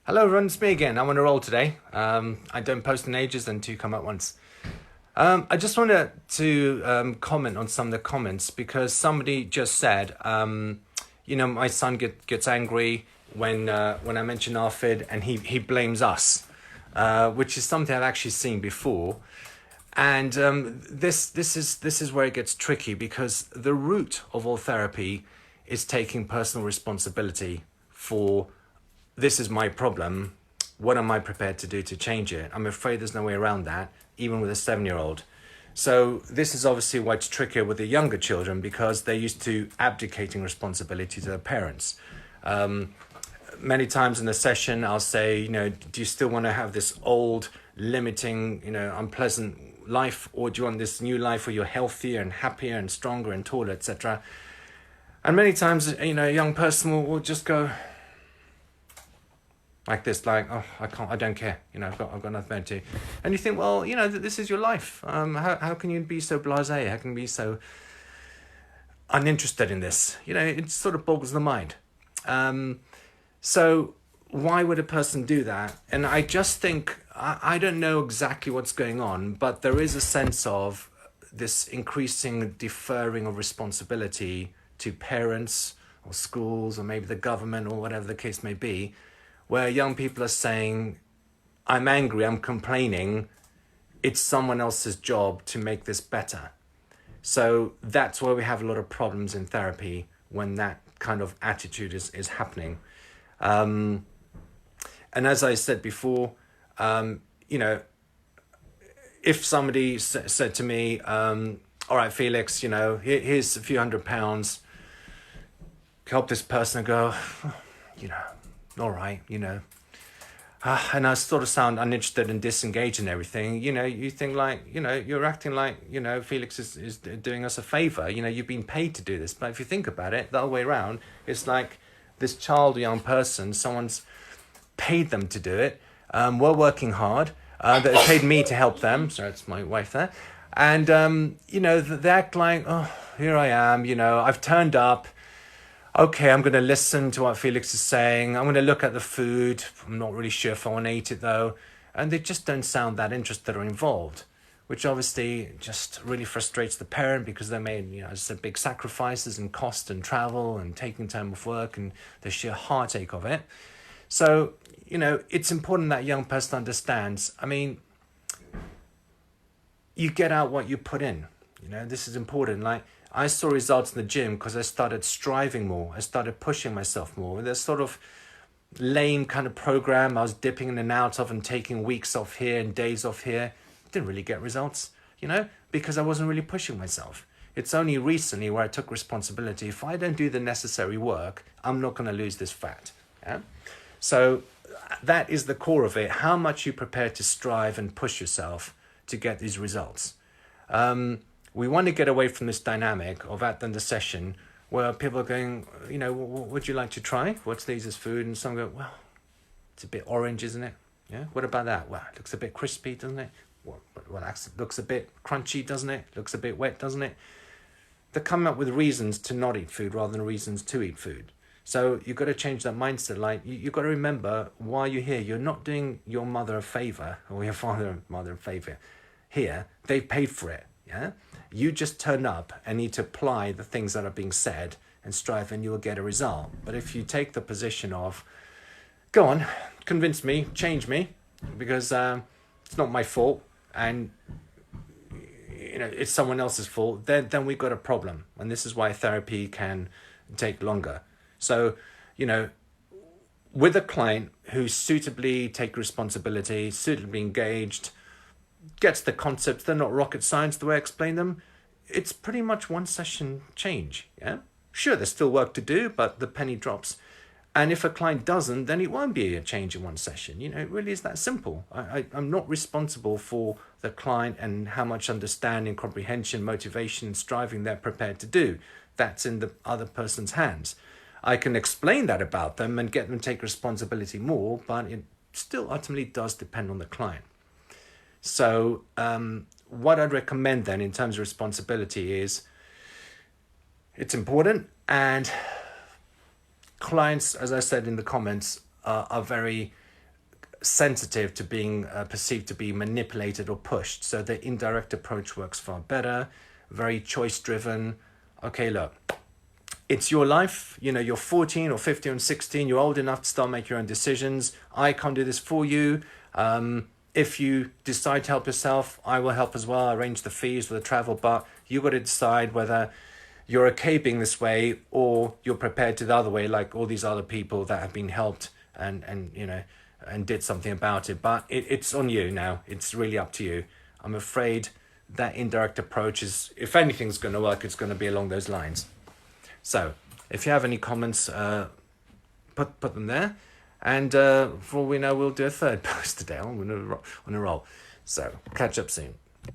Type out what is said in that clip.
Hello everyone, it's me again. I'm on a roll today. I don't post in ages and two come at once. I just wanted to comment on some of the comments because somebody just said, my son gets angry when I mention ARFID and he blames us, which is something I've actually seen before. And this is where it gets tricky because the root of all therapy is taking personal responsibility for this is my problem. What am I prepared to do to change it? I'm afraid there's no way around that, even with a 7-year-old. So this is obviously why it's trickier with the younger children because they're used to abdicating responsibility to their parents. Many times in the session, I'll say, do you still want to have this old, limiting, unpleasant life, or do you want this new life where you're healthier and happier and stronger and taller, etc.? And many times, a young person will just go like this, like, oh, I don't care, I've got nothing to. And you think, well, this is your life. How can you be so blasé? How can you be so uninterested in this? It sort of boggles the mind. So why would a person do that? And I just think, I don't know exactly what's going on, but there is a sense of this increasing deferring of responsibility to parents or schools or maybe the government or whatever the case may be, where young people are saying, I'm angry, I'm complaining, it's someone else's job to make this better. So that's where we have a lot of problems in therapy when that kind of attitude is happening. And as I said before, if somebody said to me, all right, Felix, here's a few £100, help this person, and go, all right, and I sort of sound uninterested and disengaged and everything. You think like, you're acting like, Felix is doing us a favor. You've been paid to do this. But if you think about it, the other way around, it's like this child or young person, someone's paid them to do it. We're working hard. They paid me to help them. Sorry, it's my wife there. And, they act like, oh, here I am, I've turned up. Okay, I'm going to listen to what Felix is saying. I'm going to look at the food. I'm not really sure if I want to eat it though. And they just don't sound that interested or involved, which obviously just really frustrates the parent because they made, big sacrifices and cost and travel and taking time off work and the sheer heartache of it. So, it's important that young person understands. I mean, you get out what you put in. This is important. Like, I saw results in the gym because I started striving more. I started pushing myself more. There's sort of lame kind of program I was dipping in and out of and taking weeks off here and days off here. Didn't really get results, because I wasn't really pushing myself. It's only recently where I took responsibility. If I don't do the necessary work, I'm not going to lose this fat. Yeah? So that is the core of it. How much you prepare to strive and push yourself to get these results. We want to get away from this dynamic of at the end of the session where people are going, what would you like to try? What's these as food? And some go, well, it's a bit orange, isn't it? Yeah. What about that? Well, it looks a bit crispy, doesn't it? Well, that looks a bit crunchy, doesn't it? Looks a bit wet, doesn't it? They're coming up with reasons to not eat food rather than reasons to eat food. So you've got to change that mindset. Like, you've got to remember why you're here. You're not doing your mother a favor or your father and mother a favor here. They've paid for it. Yeah. You just turn up and need to apply the things that are being said and strive and you will get a result. But if you take the position of, go on, convince me, change me, because it's not my fault and it's someone else's fault, then we've got a problem. And this is why therapy can take longer. So, with a client who suitably take responsibility, suitably engaged, gets the concepts, they're not rocket science the way I explain them, it's pretty much one session change. Yeah, sure, there's still work to do, but the penny drops. And if a client doesn't, then it won't be a change in one session. It really is that simple. I'm not responsible for the client and how much understanding, comprehension, motivation, striving they're prepared to do. That's in the other person's hands. I can explain that about them and get them to take responsibility more, but it still ultimately does depend on the client. So what I'd recommend then in terms of responsibility is it's important, and clients, as I said in the comments, are very sensitive to being perceived to be manipulated or pushed. So the indirect approach works far better, very choice driven. Okay, look, it's your life. You know, you're 14 or 15 or 16, you're old enough to start making your own decisions. I can't do this for you. If you decide to help yourself, I will help as well. Arrange the fees for the travel, but you got to decide whether you're okay being this way or you're prepared to the other way, like all these other people that have been helped and you know, and did something about it. But it's on you now. It's really up to you. I'm afraid that indirect approach is, if anything's going to work, it's going to be along those lines. So if you have any comments, put them there. And for all we know, we'll do a third post today. I'm on a roll. So catch up soon.